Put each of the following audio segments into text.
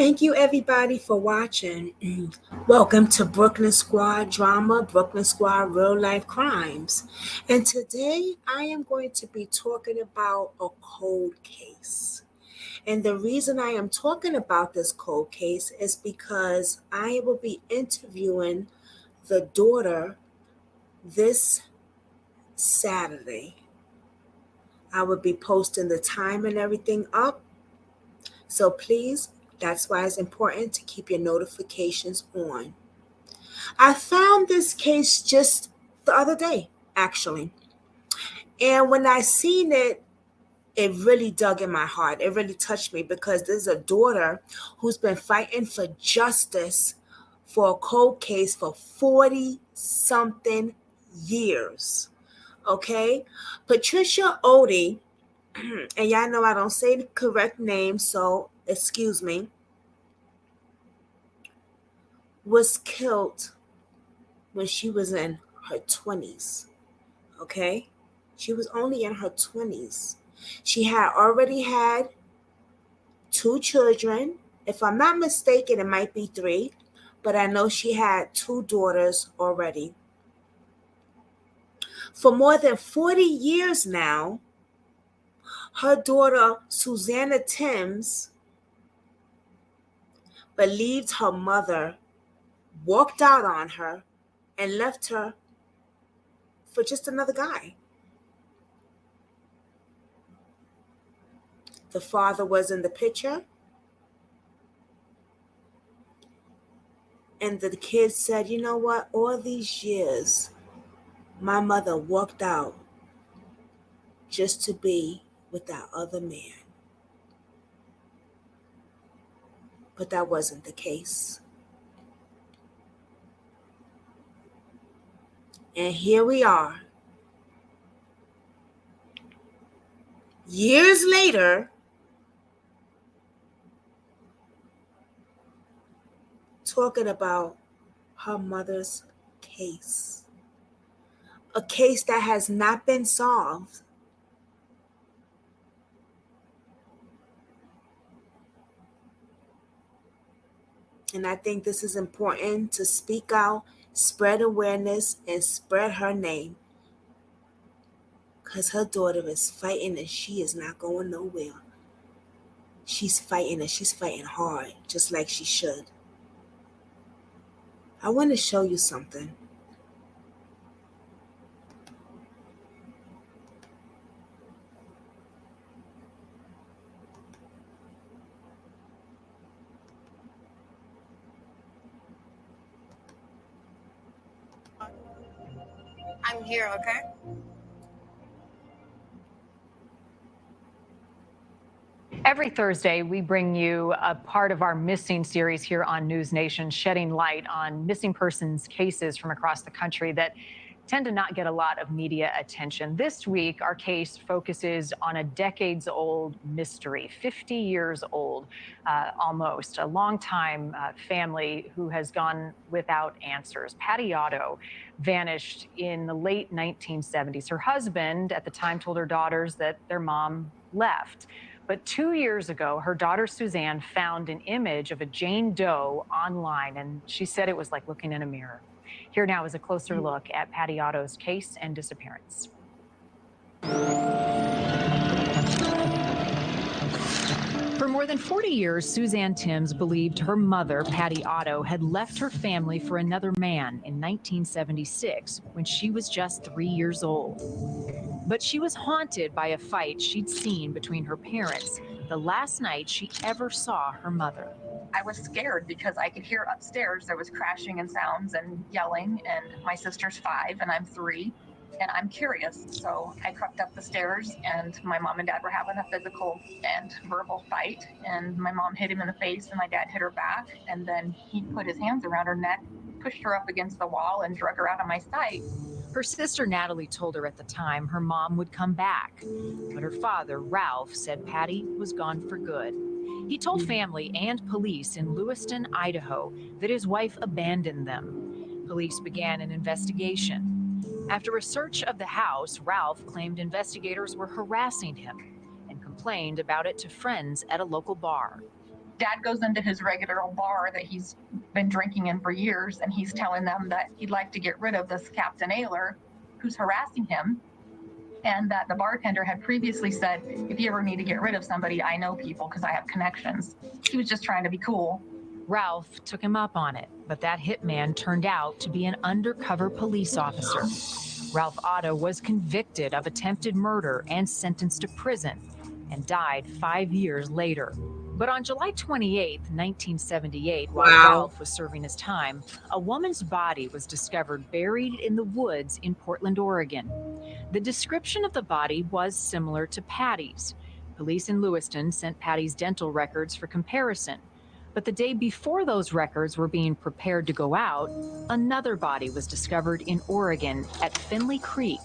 Thank you, everybody, for watching. Welcome to Brooklyn Squad Drama, Brooklyn Squad Real Life Crimes. And today I am going to be talking about a cold case. And the reason I am talking about this cold case is because I will be interviewing the daughter this Saturday. I will be posting the time and everything up. So please, that's why it's important to keep your notifications on. I found this case just the other day, actually. And when I seen it, it really dug in my heart. It really touched me because there's a daughter who's been fighting for justice for a cold case for 40 something years. Okay? Patricia Odie, and y'all know I don't say the correct name, so excuse me, was killed when she was in her 20s. Okay? She was only in her 20s. She had already had two children. If I'm not mistaken, it might be three, but I know she had two daughters already. For more than 40 years now, her daughter, Susanna Timms, believed her mother walked out on her and left her for just another guy. The father was in the picture, and the kid said, "You know what? All these years, my mother walked out just to be with that other man." But that wasn't the case. And here we are, years later, talking about her mother's case. A case that has not been solved. And I think this is important to speak out, spread awareness, and spread her name. Because her daughter is fighting and she is not going nowhere. She's fighting and she's fighting hard, just like she should. I want to show you something. I'm here, okay? Every Thursday, we bring you a part of our missing series here on News Nation, shedding light on missing persons cases from across the country that tend to not get a lot of media attention. This week, our case focuses on a decades-old mystery, 50 years old, almost, a longtime family who has gone without answers. Patricia Otto vanished in the late 1970s. Her husband, at the time, told her daughters that their mom left. But 2 years ago, her daughter Suzanne found an image of a Jane Doe online, and she said it was like looking in a mirror. Here now is a closer look at Patricia Otto's case and disappearance. For more than 40 years, Suzanne Timms believed her mother, Patricia Otto, had left her family for another man in 1976 when she was just 3 years old. But she was haunted by a fight she'd seen between her parents the last night she ever saw her mother. I was scared because I could hear upstairs there was crashing and sounds and yelling, and my sister's 5 and I'm 3, and I'm curious. So I crept up the stairs, and my mom and dad were having a physical and verbal fight, and my mom hit him in the face and my dad hit her back, and then he put his hands around her neck, pushed her up against the wall, and drug her out of my sight. Her sister Natalie told her at the time her mom would come back, but her father, Ralph, said Patty was gone for good. He told family and police in Lewiston, Idaho, that his wife abandoned them. Police began an investigation. After a search of the house, Ralph claimed investigators were harassing him and complained about it to friends at a local bar. Dad goes into his regular old bar that he's been drinking in for years, and he's telling them that he'd like to get rid of this Captain Ayler who's harassing him, and that the bartender had previously said, if you ever need to get rid of somebody, I know people because I have connections. He was just trying to be cool. Ralph took him up on it, but that hitman turned out to be an undercover police officer. Ralph Otto was convicted of attempted murder and sentenced to prison, and died 5 years later. But on July 28, 1978, while Ralph was serving his time, a woman's body was discovered buried in the woods in Portland, Oregon. The description of the body was similar to Patty's. Police in Lewiston sent Patty's dental records for comparison. But the day before those records were being prepared to go out, another body was discovered in Oregon at Finley Creek.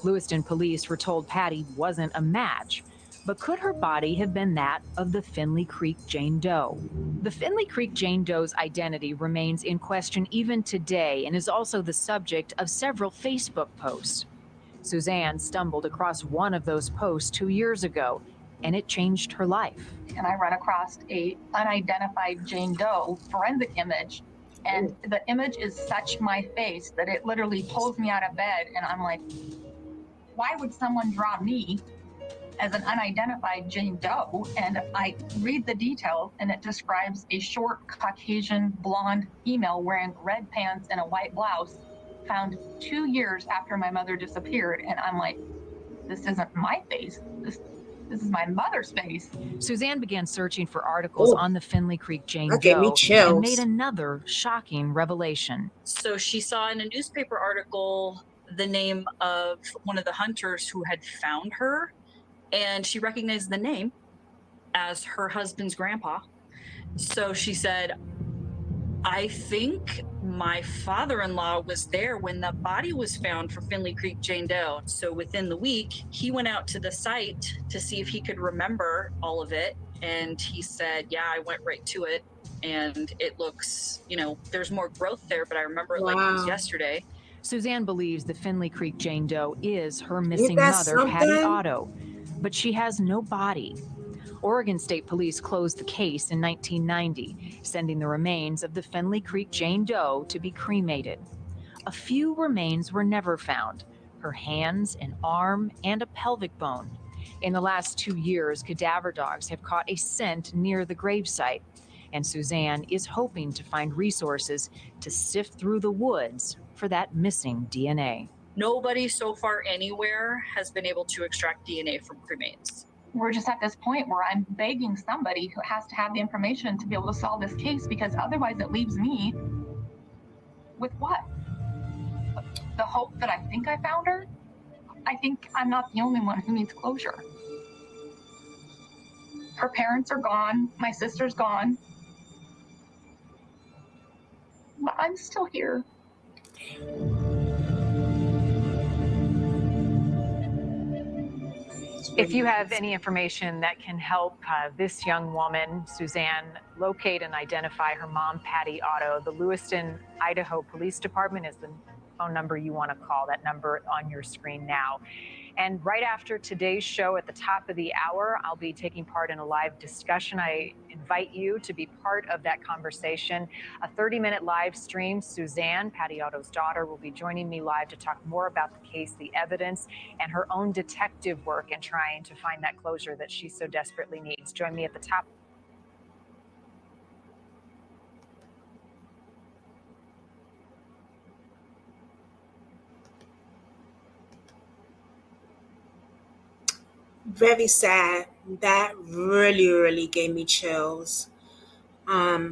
Lewiston police were told Patty wasn't a match, but could her body have been that of the Finley Creek Jane Doe? The Finley Creek Jane Doe's identity remains in question even today and is also the subject of several Facebook posts. Suzanne stumbled across one of those posts 2 years ago, and it changed her life. And I run across a unidentified Jane Doe forensic image, and the image is such my face that it literally pulls me out of bed, and I'm like, why would someone draw me as an unidentified Jane Doe? And I read the details, and it describes a short Caucasian blonde female wearing red pants and a white blouse, found 2 years after my mother disappeared. And I'm like, this isn't my face. This is my mother's face. Suzanne began searching for articles on the Finley Creek Jane Doe and made another shocking revelation. So she saw in a newspaper article the name of one of the hunters who had found her, and she recognized the name as her husband's grandpa. So she said, I think my father-in-law was there when the body was found for Finley Creek Jane Doe. So within the week, he went out to the site to see if he could remember all of it. And he said, yeah, I went right to it. And it looks, there's more growth there, but I remember it like it was yesterday. Suzanne believes the Finley Creek Jane Doe is her missing mother, Patty Otto, but she has no body. Oregon State Police closed the case in 1990, sending the remains of the Finley Creek Jane Doe to be cremated. A few remains were never found: her hands, an arm, and a pelvic bone. In the last 2 years, cadaver dogs have caught a scent near the gravesite, and Suzanne is hoping to find resources to sift through the woods for that missing DNA. Nobody so far anywhere has been able to extract DNA from cremains. We're just at this point where I'm begging somebody who has to have the information to be able to solve this case, because otherwise it leaves me with what? The hope that I think I found her? I think I'm not the only one who needs closure. Her parents are gone. My sister's gone. But I'm still here. If you have any information that can help this young woman, Suzanne, locate and identify her mom, Patty Otto, the Lewiston, Idaho Police Department is the phone number you want to call, that number on your screen now. And right after today's show at the top of the hour, I'll be taking part in a live discussion. I invite you to be part of that conversation. A 30-minute live stream. Suzanne, Patty Otto's daughter, will be joining me live to talk more about the case, the evidence, and her own detective work in trying to find that closure that she so desperately needs. Join me at the top. Very sad. That really, really gave me chills. Wow.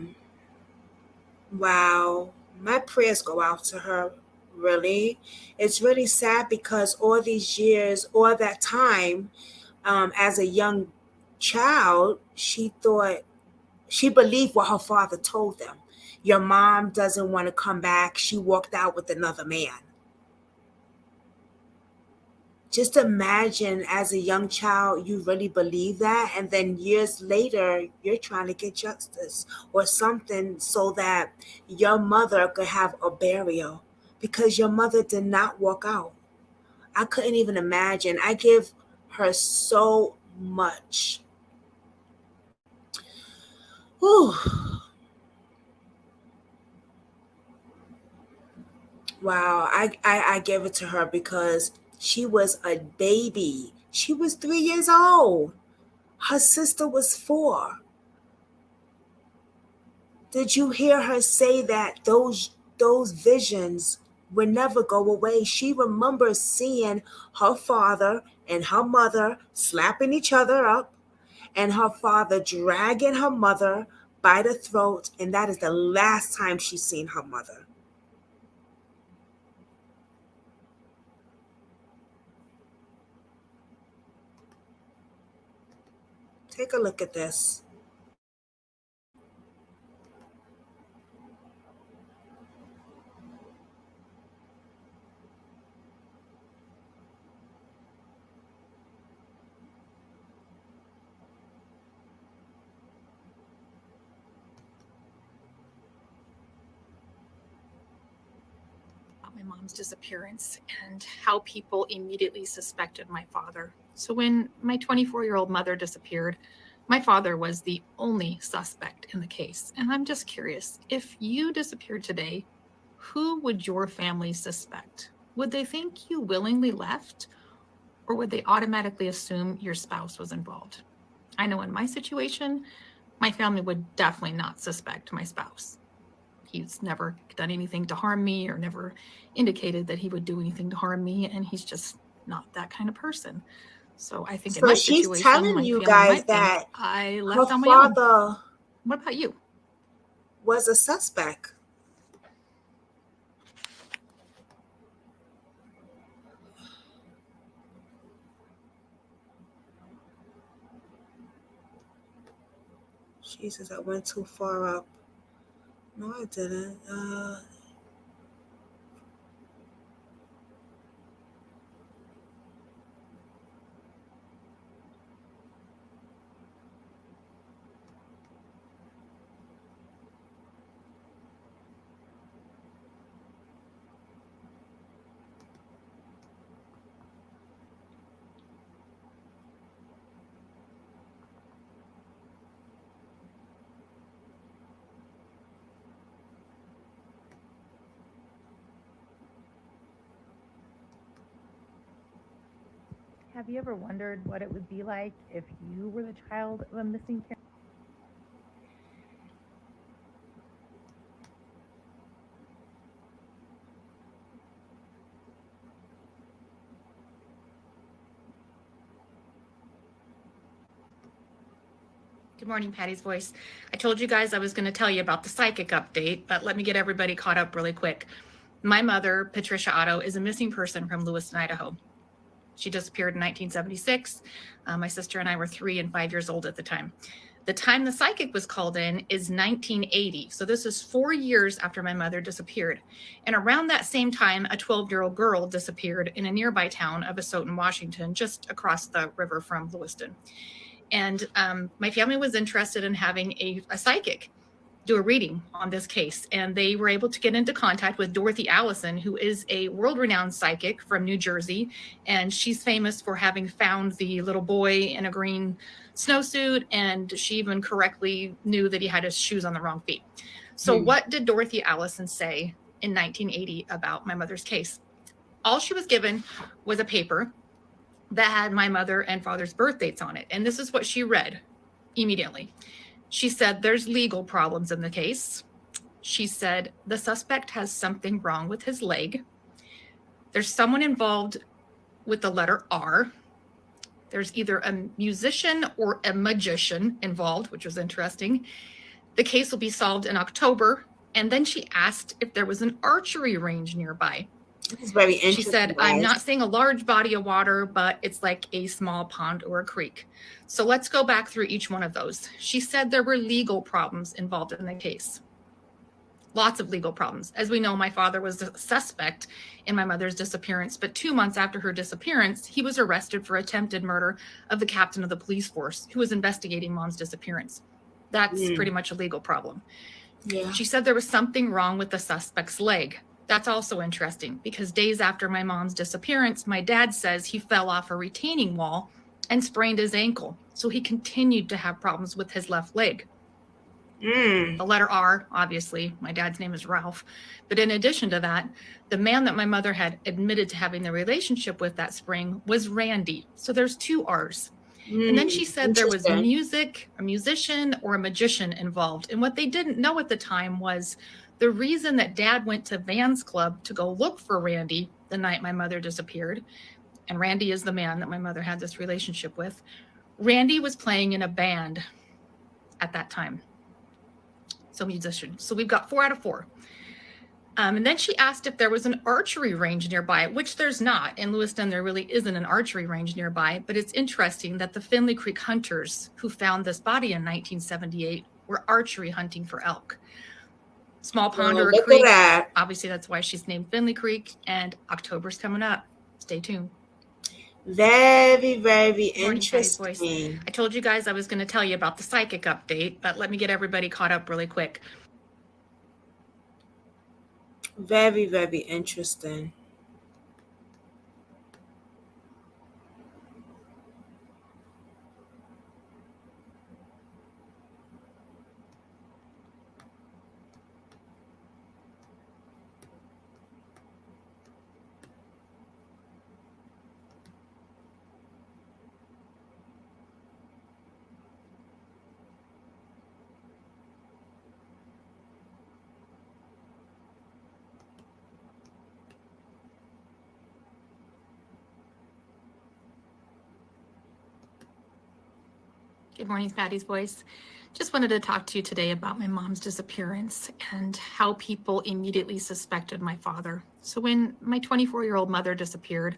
My prayers go out to her, really. It's really sad because all these years, all that time, as a young child, she believed what her father told them. Your mom doesn't want to come back. She walked out with another man. Just imagine, as a young child, you really believe that, and then years later, you're trying to get justice or something so that your mother could have a burial, because your mother did not walk out. I couldn't even imagine. I give her so much. Whew. Wow, I give it to her because she was a baby. She was 3 years old. Her sister was 4. Did you hear her say that those visions would never go away? She remembers seeing her father and her mother slapping each other up, and her father dragging her mother by the throat, and that is the last time she's seen her mother. Take a look at this. My mom's disappearance and how people immediately suspected my father. So when my 24-year-old mother disappeared, my father was the only suspect in the case. And I'm just curious, if you disappeared today, who would your family suspect? Would they think you willingly left, or would they automatically assume your spouse was involved? I know in my situation, my family would definitely not suspect my spouse. He's never done anything to harm me or never indicated that he would do anything to harm me. And he's just not that kind of person. So I think in So my she's situation, telling my you family guys might think that I her left on my own. father What about you? was a suspect. Jesus, I went too far up. No, I didn't. Have you ever wondered what it would be like if you were the child of a missing parent? Good morning, Patty's Voice. I told you guys I was going to tell you about the psychic update, but let me get everybody caught up really quick. My mother, Patricia Otto, is a missing person from Lewiston, Idaho. She disappeared in 1976. My sister and I were 3 and 5 years old at the time. The time the psychic was called in is 1980. So this is 4 years after my mother disappeared. And around that same time, a 12-year-old girl disappeared in a nearby town of Asotin, Washington, just across the river from Lewiston. And my family was interested in having a psychic do a reading on this case. And they were able to get into contact with Dorothy Allison, who is a world-renowned psychic from New Jersey. And she's famous for having found the little boy in a green snowsuit. And she even correctly knew that he had his shoes on the wrong feet. So what did Dorothy Allison say in 1980 about my mother's case? All she was given was a paper that had my mother and father's birth dates on it. And this is what she read immediately. She said, there's legal problems in the case. She said, the suspect has something wrong with his leg. There's someone involved with the letter R. There's either a musician or a magician involved, which was interesting. The case will be solved in October. And then she asked if there was an archery range nearby. It's very interesting. She said, I'm not seeing a large body of water, but it's like a small pond or a creek. So let's go back through each one of those. She said there were legal problems involved in the case. Lots of legal problems. As we know, my father was the suspect in my mother's disappearance, but 2 months after her disappearance, he was arrested for attempted murder of the captain of the police force who was investigating mom's disappearance. That's pretty much a legal problem. Yeah. She said there was something wrong with the suspect's leg. That's also interesting because days after my mom's disappearance, my dad says he fell off a retaining wall and sprained his ankle. So he continued to have problems with his left leg. The letter R, obviously. My dad's name is Ralph. But in addition to that, the man that my mother had admitted to having the relationship with that spring was Randy. So there's 2 R's. And then she said there was music, a musician, or a magician involved. And what they didn't know at the time was the reason that Dad went to Van's Club to go look for Randy the night my mother disappeared, and Randy is the man that my mother had this relationship with, Randy was playing in a band at that time. So musician. So we've got 4 out of 4. And then she asked if there was an archery range nearby, which there's not. In Lewiston, there really isn't an archery range nearby. But it's interesting that the Finley Creek hunters who found this body in 1978 were archery hunting for elk. Small pond or a creek. Obviously, that's why she's named Finley Creek. And October's coming up. Stay tuned. Very, very interesting. I told you guys I was going to tell you about the psychic update, but let me get everybody caught up really quick. Very, very interesting. Good morning, Patty's Voice. Just wanted to talk to you today about my mom's disappearance and how people immediately suspected my father. So when my 24-year-old mother disappeared,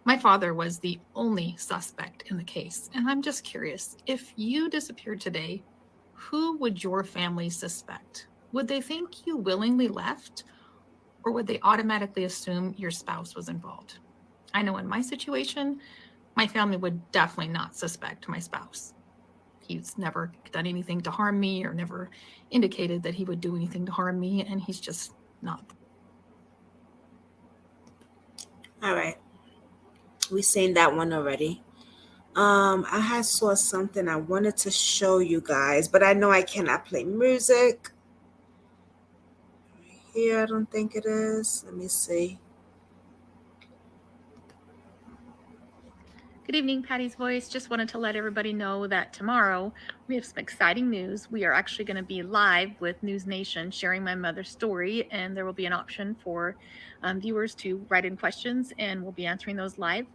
my father was the only suspect in the case. And I'm just curious, if you disappeared today, who would your family suspect? Would they think you willingly left, or would they automatically assume your spouse was involved? I know in my situation, my family would definitely not suspect my spouse. He's never done anything to harm me or never indicated that he would do anything to harm me, and he's just not. All right. We've seen that one already. I had saw something I wanted to show you guys, but I know I cannot play music. Here, I don't think it is. Let me see. Good evening, Patty's Voice. Just wanted to let everybody know that tomorrow we have some exciting news. We are actually going to be live with News Nation sharing my mother's story, and there will be an option for viewers to write in questions, and we'll be answering those live.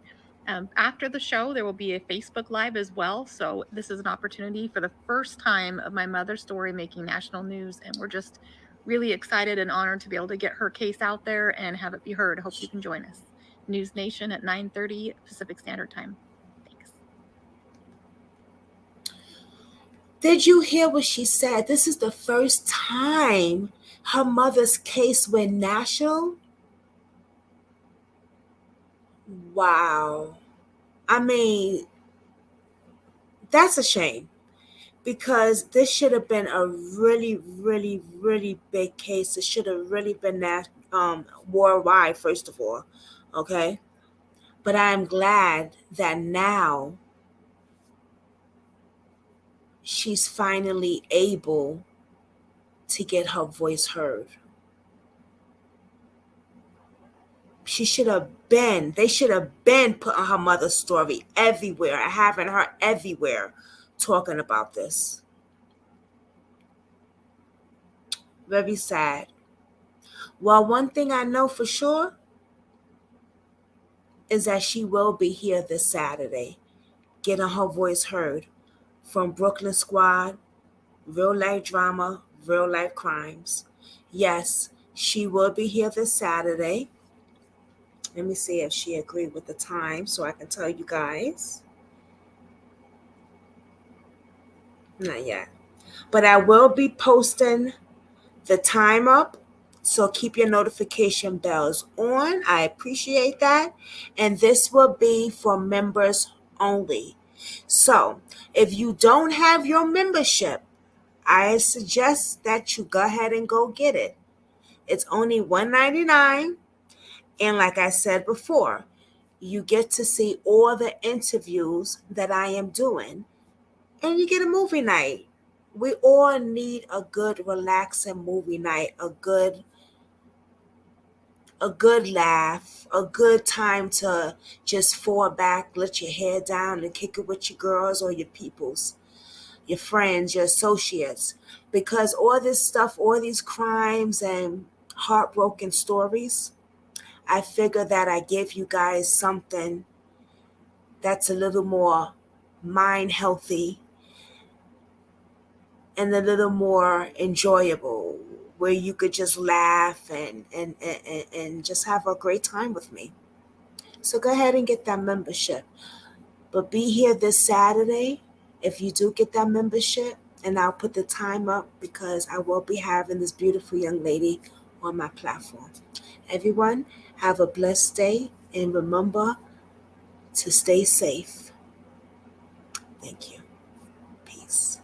After the show, there will be a Facebook Live as well. So this is an opportunity for the first time of my mother's story making national news, and we're just really excited and honored to be able to get her case out there and have it be heard. I hope you can join us. News Nation at 9:30 Pacific Standard Time. Thanks. Did you hear what she said? This is the first time her mother's case went national. Wow. I mean, that's a shame, because this should have been a really, really, really big case. It should have really been worldwide, first of all. Okay. But I'm glad that now she's finally able to get her voice heard. They should have been putting her mother's story everywhere and having her everywhere talking about this. Very sad. Well, one thing I know for sure is that she will be here this Saturday, getting her voice heard from Brooklyn Squad, Real Life Drama, Real Life Crimes. Yes, she will be here this Saturday. Let me see if she agreed with the time so I can tell you guys. Not yet. But I will be posting the time up, so keep your notification bells on. I appreciate that. And this will be for members only. So if you don't have your membership, I suggest that you go ahead and go get it. It's only $1.99. And like I said before, you get to see all the interviews that I am doing. And you get a movie night We all need a good relaxing movie night, a good laugh, a good time to just fall back, let your hair down and kick it with your girls or your peoples, your friends, your associates. Because all this stuff, all these crimes and heartbroken stories, I figure that I give you guys something that's a little more mind healthy and a little more enjoyable, where you could just laugh and just have a great time with me. So go ahead and get that membership. But be here this Saturday if you do get that membership, and I'll put the time up because I will be having this beautiful young lady on my platform. Everyone, have a blessed day and remember to stay safe. Thank you. Peace.